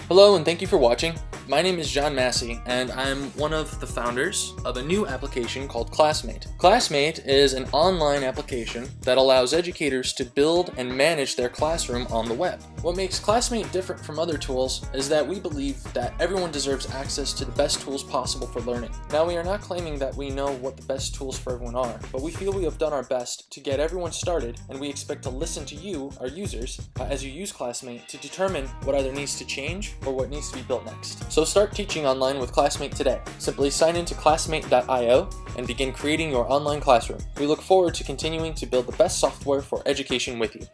Hello and thank you for watching. My name is John Masse and I'm one of the founders of a new application called ClassMate. ClassMate is an online application that allows educators to build and manage their classroom on the web. What makes ClassMate different from other tools is that we believe that everyone deserves access to the best tools possible for learning. Now, we are not claiming that we know what the best tools for everyone are, but we feel we have done our best to get everyone started, and we expect to listen to you, our users, as you use ClassMate to determine what either needs to change or what needs to be built next. So start teaching online with ClassMate today. Simply sign into classmate.io and begin creating your online classroom. We look forward to continuing to build the best software for education with you.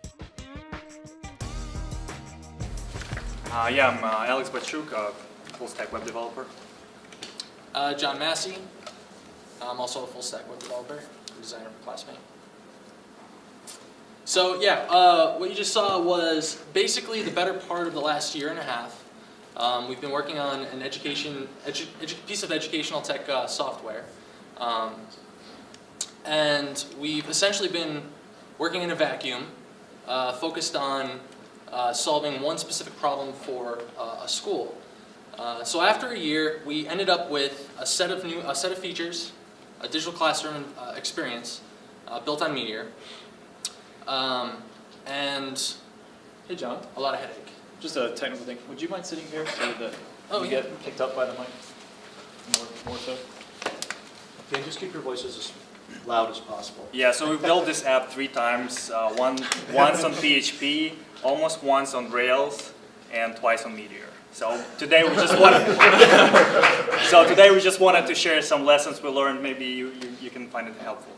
I'm Alex Bachuk, a full-stack web developer. John Masse. I'm also a full-stack web developer, designer for ClassMate. So what you just saw was basically the better part of the last year and a half. We've been working on an piece of educational tech software, and we've essentially been working in a vacuum, focused on solving one specific problem for a school. So after a year, we ended up with a set of features, a digital classroom experience built on Meteor, and Hey John, a lot of headache. just a technical thing. Would you mind sitting here so that you get picked up by the mic more so? Okay, just keep your voices as loud as possible. Yeah, so we built this app 3 times, once on PHP, almost once on Rails, and twice on Meteor. So today we just wanted to share some lessons we learned. Maybe you can find it helpful.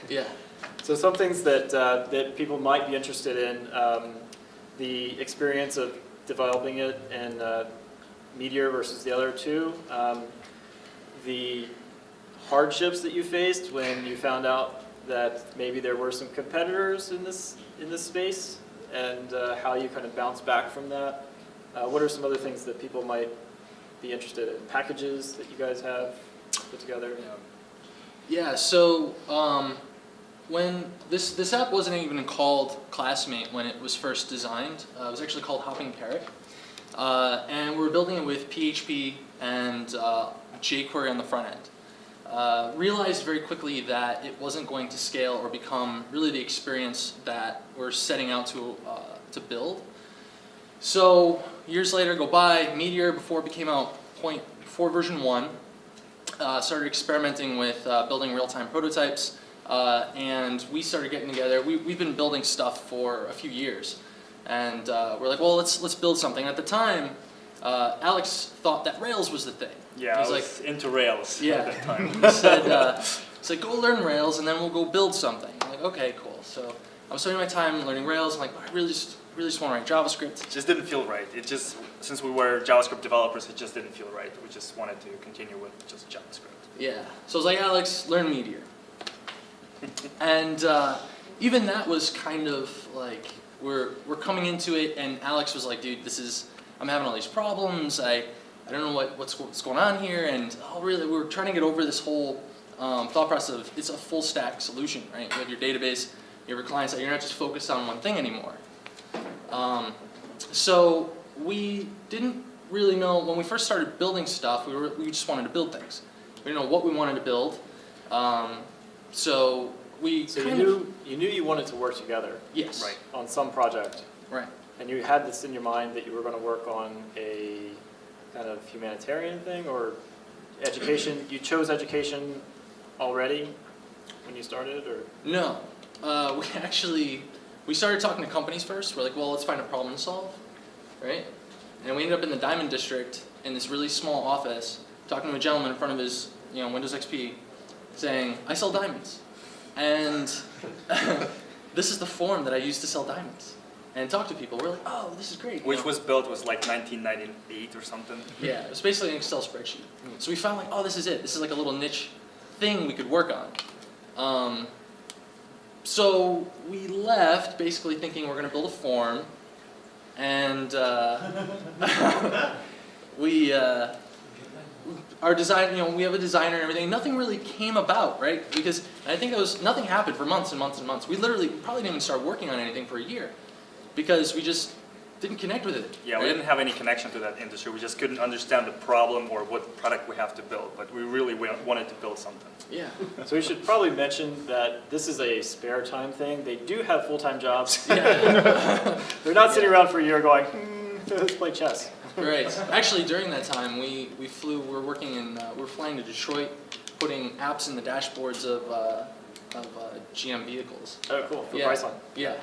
Yeah. So some things that people might be interested in, the experience of developing it in Meteor versus the other two, the hardships that you faced when you found out that maybe there were some competitors in this space, and how you kind of bounce back from that. What are some other things that people might be interested in? Packages that you guys have put together? Yeah, so when this app wasn't even called ClassMate when it was first designed. It was actually called Hopping Carrot. And we were building it with PHP and jQuery on the front end. Realized very quickly that it wasn't going to scale or become really the experience that we're setting out to build. So years later go by, Meteor, before it became out, before version 1, started experimenting with building real-time prototypes, and we started getting together. We've been building stuff for a few years, and we're like, well, let's build something. At the time, Alex thought that Rails was the thing. Yeah, I was into Rails at that time. He said, go learn Rails and then we'll go build something. I'm like, okay, cool. So I was spending my time learning Rails. I'm like, I really just want to write JavaScript. It just didn't feel right. Since we were JavaScript developers, it just didn't feel right. We just wanted to continue with just JavaScript. Yeah. So I was like, Alex, learn Meteor. And even that was kind of like, we're coming into it, and Alex was like, dude, I'm having all these problems. I don't know what's going on here, and we're trying to get over this whole thought process of it's a full stack solution, right? You have your database, you have your client side, you're not just focused on one thing anymore. So we didn't really know, when we first started building stuff, we just wanted to build things. We didn't know what we wanted to build. So you knew you wanted to work together. Yes. Right. On some project. Right. And you had this in your mind that you were going to work on a kind of humanitarian thing or education. You chose education already when you started, or? No. We started talking to companies first. We're like, well, let's find a problem to solve, right? And we ended up in the Diamond District in this really small office, talking to a gentleman in front of his Windows XP, saying, I sell diamonds. And this is the form that I use to sell diamonds and talk to people. We're like, oh, this is great. Which was built like 1998 or something. Yeah, it was basically an Excel spreadsheet. So we found like, oh, this is it. This is like a little niche thing we could work on. So we left basically thinking we're going to build a form, and our design, we have a designer and everything. Nothing really came about, right? Because I think nothing happened for months and months and months. We literally probably didn't even start working on anything for a year, because we just didn't connect with it. Yeah, we didn't have any connection to that industry. We just couldn't understand the problem or what product we have to build, but we really wanted to build something. Yeah. So we should probably mention that this is a spare time thing. They do have full-time jobs. Yeah. They're not sitting around for a year going, let's play chess. Right. Actually, during that time, we were working in, we were flying to Detroit, putting apps in the dashboards of GM vehicles. Oh, cool. For Yeah. Priceline. Yeah.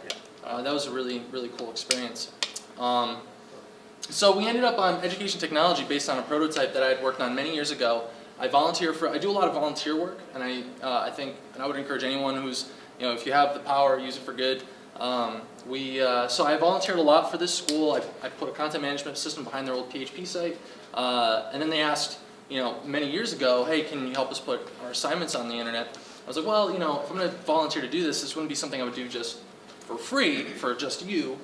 That was a really cool experience. So we ended up on education technology based on a prototype that I had worked on many years ago. I do a lot of volunteer work, and I think, and I would encourage anyone who's, if you have the power, use it for good. So I volunteered a lot for this school. I put a content management system behind their old PHP site, and then they asked, many years ago, hey, can you help us put our assignments on the internet? I was like, well, if I'm going to volunteer to do this, this wouldn't be something I would do just for free for just you.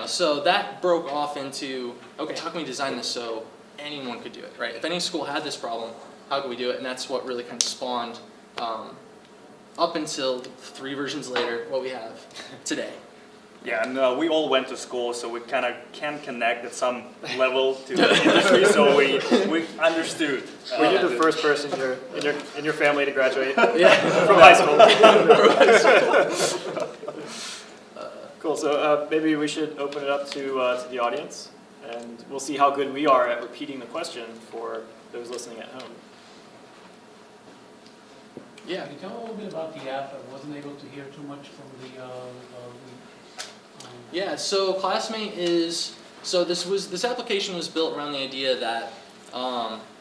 So that broke off into, okay, how can we design this so anyone could do it, right? If any school had this problem, how could we do it? And that's what really kind of spawned, up until 3 versions later, what we have today. Yeah, and we all went to school, so we kind of can connect at some level to the industry, so we understood. Were you the first person in your family to graduate Yeah. from high school? Cool. So maybe we should open it up to the audience, and we'll see how good we are at repeating the question for those listening at home. Yeah. Can you tell a little bit about the app? I wasn't able to hear too much from the. Yeah. So ClassMate is this application was built around the idea that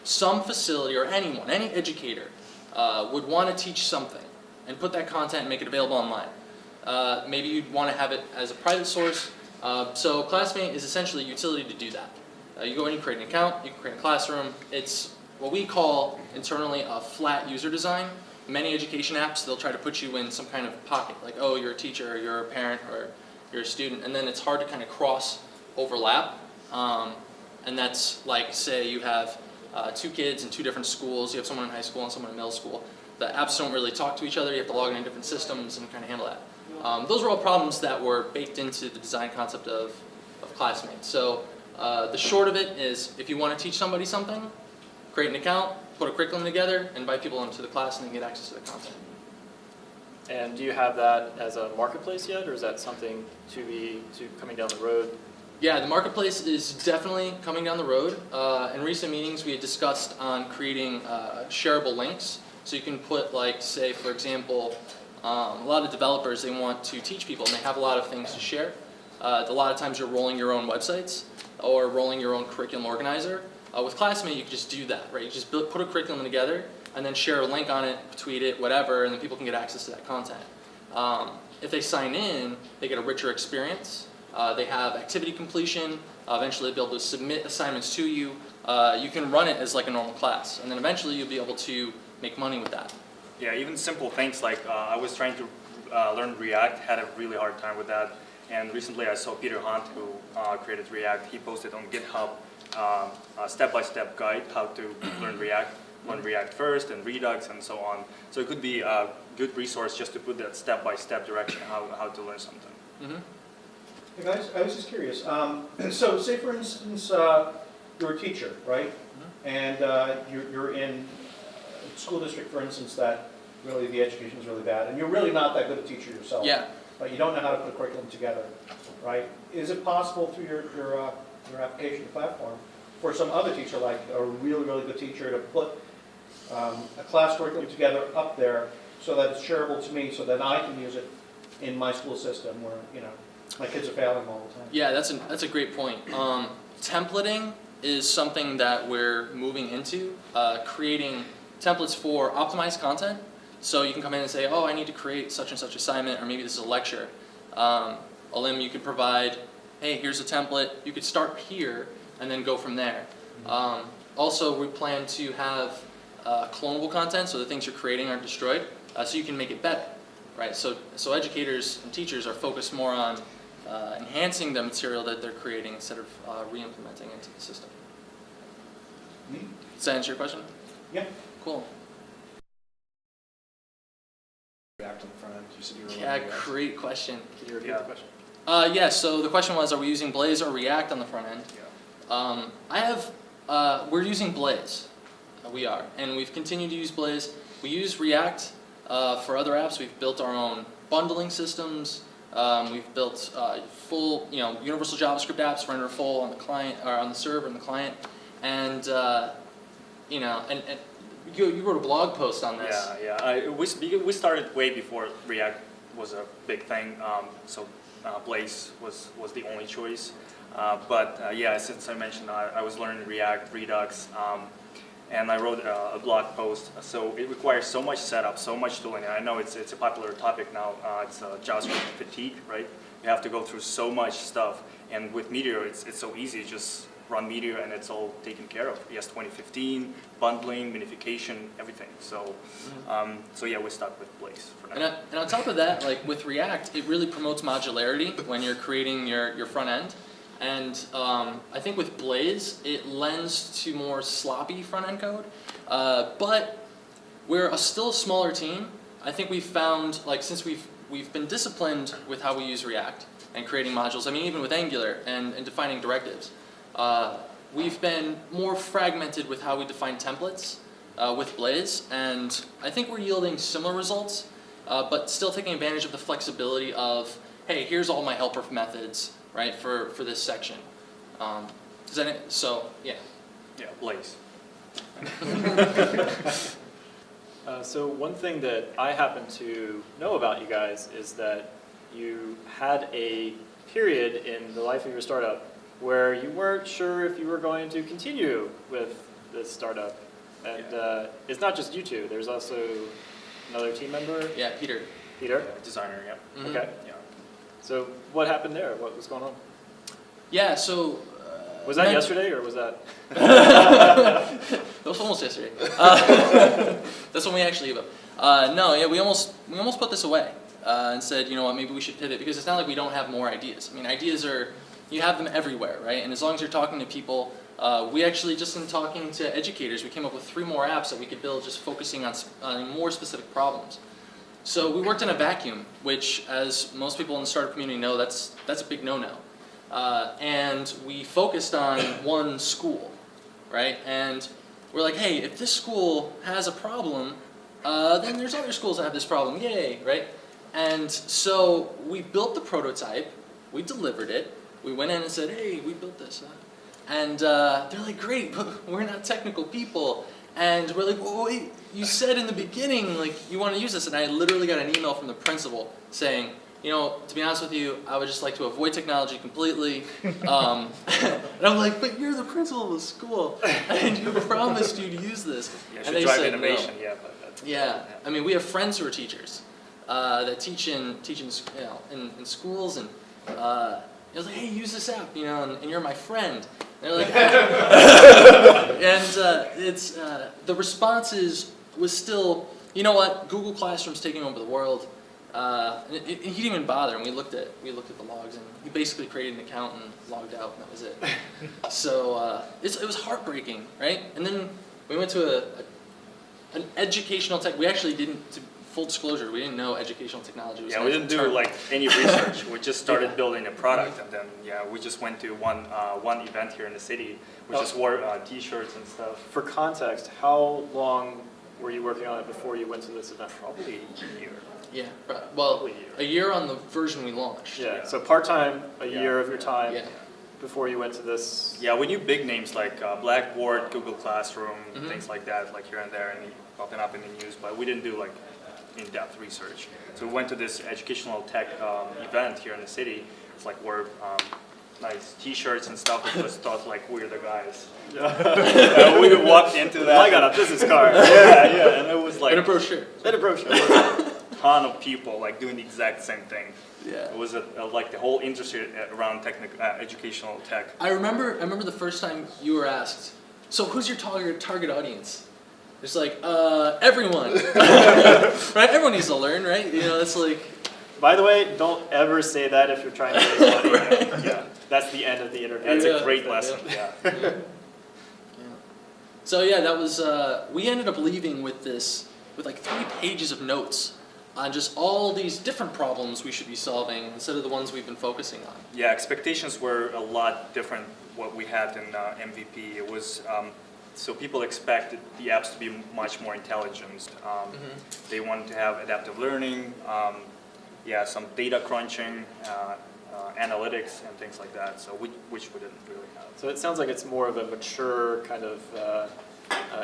some facility or anyone, any educator, would want to teach something and put that content and make it available online. Maybe you'd want to have it as a private source. So ClassMate is essentially a utility to do that. You go in, you create an account, you can create a classroom. It's what we call internally a flat user design. Many education apps, they'll try to put you in some kind of pocket, like, oh, you're a teacher, or you're a parent, or you're a student, and then it's hard to kind of cross overlap. And that's like, say you have 2 kids in 2 different schools, you have someone in high school and someone in middle school. The apps don't really talk to each other, you have to log in different systems and kind of handle that. Those are all problems that were baked into the design concept of ClassMate. So the short of it is, if you want to teach somebody something, create an account, put a curriculum together, and invite people into the class and then get access to the content. And do you have that as a marketplace yet, or is that something to coming down the road? Yeah, the marketplace is definitely coming down the road. In recent meetings, we had discussed on creating shareable links. So you can put, like, say, for example, a lot of developers, they want to teach people, and they have a lot of things to share. A lot of times you're rolling your own websites or rolling your own curriculum organizer. With ClassMate, you can just do that, right? You just put a curriculum together and then share a link on it, tweet it, whatever, and then people can get access to that content. If they sign in, they get a richer experience. They have activity completion. Eventually, they'll be able to submit assignments to you. You can run it as like a normal class, and then eventually you'll be able to make money with that. Yeah, even simple things like I was trying to learn React, had a really hard time with that. And recently I saw Peter Hunt, who created React. He posted on GitHub a step-by-step guide how to learn React first and Redux and so on. So it could be a good resource just to put that step-by-step direction how to learn something. Mm-hmm. Hey guys, I was just curious. So say for instance, you're a teacher, right? Mm-hmm. And you're in a school district, for instance, that really the education is really bad, and you're really not that good a teacher yourself. Yeah. But you don't know how to put a curriculum together, right? Is it possible through your application platform for some other teacher, like a really good teacher, to put a class curriculum together up there so that it's shareable to me, so that I can use it in my school system where my kids are failing all the time? Yeah, that's a great point. Templating is something that we're moving into, creating templates for optimized content. So you can come in and say, oh, I need to create such and such assignment, or maybe this is a lecture. Alim, you could provide, hey, here's a template. You could start here and then go from there. Also, we plan to have clonable content, so the things you're creating aren't destroyed, so you can make it better, right? So educators and teachers are focused more on enhancing the material that they're creating instead of re-implementing into the system. Does that answer your question? Yeah. Cool. React on the front end. You said you were Yeah, great question. Can you repeat Yeah. the question? Yeah, so the question was, are we using Blaze or React on the front end? We're using Blaze. We are, and we've continued to use Blaze. We use React for other apps. We've built our own bundling systems. We've built full, universal JavaScript apps, render full on the client or on the server and the client, and and you wrote a blog post on this. Yeah. We started way before React was a big thing. So Blaze was the only choice. But since I mentioned I was learning React, Redux, and I wrote a blog post. So it requires so much setup, so much tooling. And I know it's a popular topic now. It's JavaScript fatigue, right? You have to go through so much stuff. And with Meteor, it's so easy. Just run Meteor and it's all taken care of. ES 2015, bundling, minification, everything. So, we stuck with Blaze for now. And on top of that, like with React, it really promotes modularity when you're creating your front end. And I think with Blaze, it lends to more sloppy front end code. But we're still a smaller team. I think we've found, like, since we've been disciplined with how we use React and creating modules. I mean, even with Angular and defining directives. We've been more fragmented with how we define templates with Blaze, and I think we're yielding similar results, but still taking advantage of the flexibility of, hey, here's all my helper methods, right, for this section. Yeah. Yeah, Blaze. So one thing that I happen to know about you guys is that you had a period in the life of your startup where you weren't sure if you were going to continue with this startup. And it's not just you two, there's also another team member? Yeah, Peter. Peter? Yeah, designer, yeah. Mhm. Okay. Yeah. So what happened there? What was going on? Yeah, so... Was that yesterday or was that? That was almost yesterday. That's when we actually gave up. We almost put this away and said, you know what, maybe we should pivot, because it's not like we don't have more ideas. I mean, ideas are, you have them everywhere, right? And as long as you're talking to people, we actually, just in talking to educators, we came up with 3 more apps that we could build just focusing on more specific problems. So we worked in a vacuum, which, as most people in the startup community know, that's a big no-no. And we focused on one school, right? And we're like, hey, if this school has a problem, then there's other schools that have this problem, yay, right? And so we built the prototype, we delivered it, we went in and said, hey, we built this. And they're like, great, but we're not technical people. And we're like, well, wait, you said in the beginning, like, you want to use this. And I literally got an email from the principal saying, you know, to be honest with you, I would just like to avoid technology completely. And I'm like, but you're the principal of the school, and you promised you'd use this. Yeah, and should they drive said innovation, no. yeah. But that's, Yeah, I mean, we have friends who are teachers that teach in schools, and it was like, hey, use this app, you know, and you're my friend. And they're like, and the responses was still, you know what, Google Classroom's taking over the world. And he didn't even bother, and we looked at the logs, and he basically created an account and logged out, and that was it. So it was heartbreaking, right? And then we went to an educational tech. We actually didn't, to full disclosure, we didn't know educational technology was. Yeah, we didn't do like any research. We just started building a product, and then we just went to one event here in the city. We just wore T-shirts and stuff. For context, how long were you working on it before you went to this event? Probably a year. Yeah, well, a year on the version we launched. Yeah, so part-time, a year of your time Yeah. before you went to this. Yeah, we knew big names like Blackboard, Google Classroom, Mhm. things like that, like here and there, and popping up in the news, but we didn't do like in-depth research. So we went to this educational tech event here in the city. It's like wore nice T-shirts and stuff. We just thought like we're the guys. We walked into that. I got a business card. Yeah, and it was like And a brochure. And a brochure. ton of people like doing the exact same thing. Yeah. It was like the whole industry around educational tech. I remember the first time you were asked, so who's your target audience? It's like, everyone. Right? Everyone needs to learn, right? You know, it's like. By the way, don't ever say that if you're trying to raise money. Right. Yeah, that's the end of the interview. That's Yeah. a great lesson. Yeah. So yeah, that was, we ended up leaving with like 3 pages of notes on just all these different problems we should be solving instead of the ones we've been focusing on. Yeah, expectations were a lot different what we had in MVP. It was, so people expected the apps to be much more intelligent. They wanted to have adaptive learning, yeah, some data crunching, analytics and things like that, so which we didn't really have. So it sounds like it's more of a mature kind of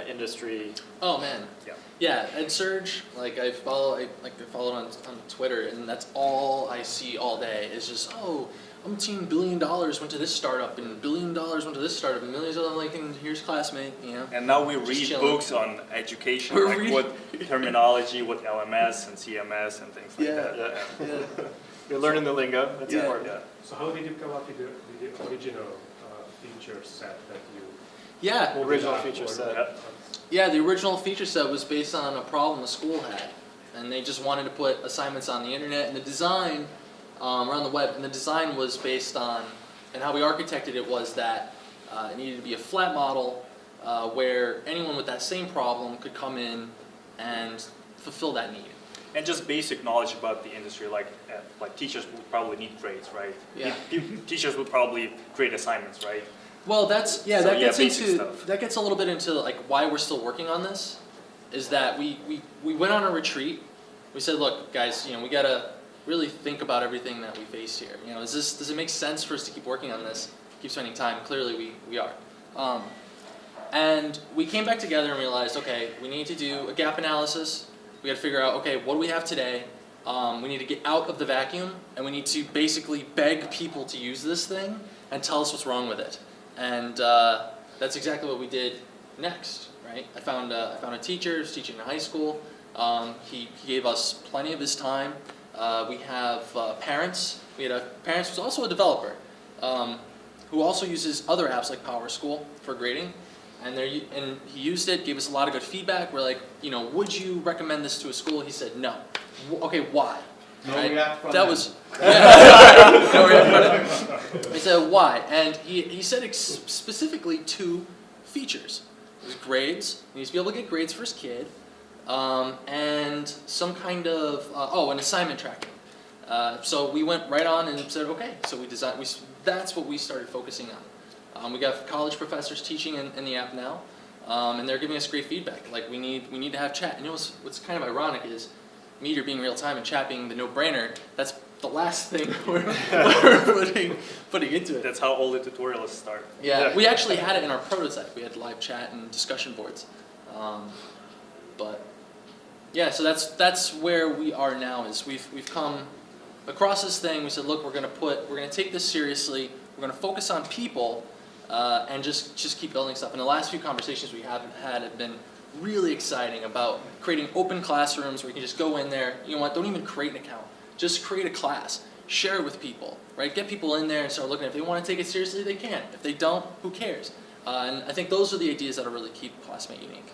industry. Oh man. Yeah. Yeah, and Surge, like I follow on Twitter, and that's all I see all day is just, oh, $1 billion went to this startup, and $1 billion went to this startup, and millions of them, like, and here's ClassMate, you know. And now we Just read chilling. books on education, We're like reading- what terminology, what LMS and CMS and things like Yeah. that. Yeah. You're learning the lingo. That's Yeah. important. Yeah. So how did you come up with the original feature set that you Yeah, The original did feature or- set. yeah. The original feature set was based on a problem the school had, and they just wanted to put assignments on the internet, and the design, or on the web, and the design was based on, and how we architected it was that it needed to be a flat model where anyone with that same problem could come in and fulfill that need. And just basic knowledge about the industry, like teachers would probably need grades, right? Yeah. Teachers would probably grade assignments, right? Well, that's, yeah, So, that yeah, gets basic into, stuff. that gets a little bit into like why we're still working on this, is that we went on a retreat. We said, look, guys, you know, we gotta really think about everything that we face here. You know, does it make sense for us to keep working on this, keep spending time? Clearly we are. And we came back together and realized, okay, we need to do a gap analysis. We gotta figure out, okay, what do we have today? We need to get out of the vacuum, and we need to basically beg people to use this thing and tell us what's wrong with it. And that's exactly what we did next, right? I found a teacher who's teaching in high school. He gave us plenty of his time. We have parents. We had a parents who's also a developer, who also uses other apps like PowerSchool for grading. And he used it, gave us a lot of good feedback. We're like, you know, would you recommend this to a school? He said no. Okay, why? No Right? react from That them. was yeah. No react from them. He said why, and he said specifically 2 features. It was grades. He needs to be able to get grades for his kid, and some kind of an assignment tracking. So we went right on and said okay. So that's what we started focusing on. We got college professors teaching in the app now, and they're giving us great feedback. Like we need to have chat. And you know what's kind of ironic is Meteor being real time and chat being the no-brainer. That's the last thing we're putting into it. That's how all the tutorials start. Yeah, we actually had it in our prototype. We had live chat and discussion boards, but yeah. So that's where we are now. Is we've come across this thing. We said, look, we're gonna take this seriously. We're gonna focus on people. And just keep building stuff. And the last few conversations we have had have been really exciting about creating open classrooms where you can just go in there. You know what? Don't even create an account. Just create a class. Share it with people. Right? Get people in there and start looking. If they want to take it seriously, they can. If they don't, who cares? And I think those are the ideas that will really keep ClassMate unique.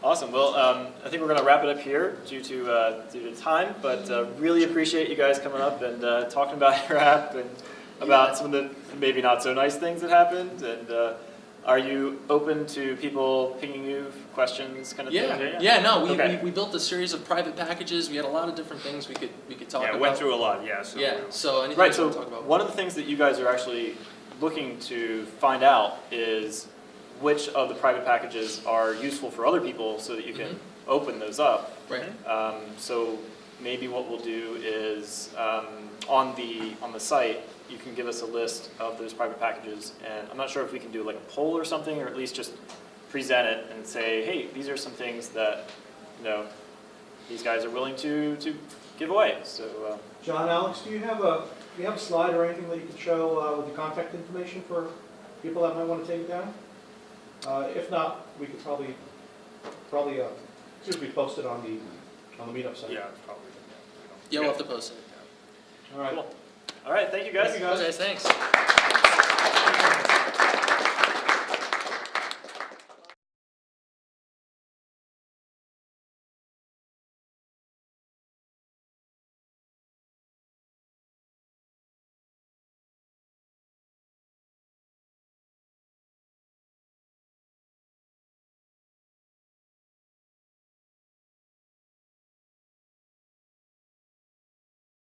Awesome. Well, I think we're going to wrap it up here due to time, but really appreciate you guys coming up and talking about your app and about some of the maybe not so nice things that happened. And are you open to people pinging you questions, kind of thing? Yeah. No, Okay. we built a series of private packages. We had a lot of different things we could talk about. Yeah, went through a lot. Yeah. So Yeah. So anything Right. you So want to talk about? one of the things that you guys are actually looking to find out is which of the private packages are useful for other people, so that you can open those up. Right. So maybe what we'll do is on the site, you can give us a list of those private packages, and I'm not sure if we can do like a poll or something, or at least just present it and say, hey, these are some things that these guys are willing to give away. So John, Alex, do you have a slide or anything that you can show with the contact information for people that might want to take it down? If not, we could probably be posted on the meetup site. Yeah, probably. Yeah, we'll have to post it. All right. cool. All right, thank you guys. Thank you, guys. Okay, thanks.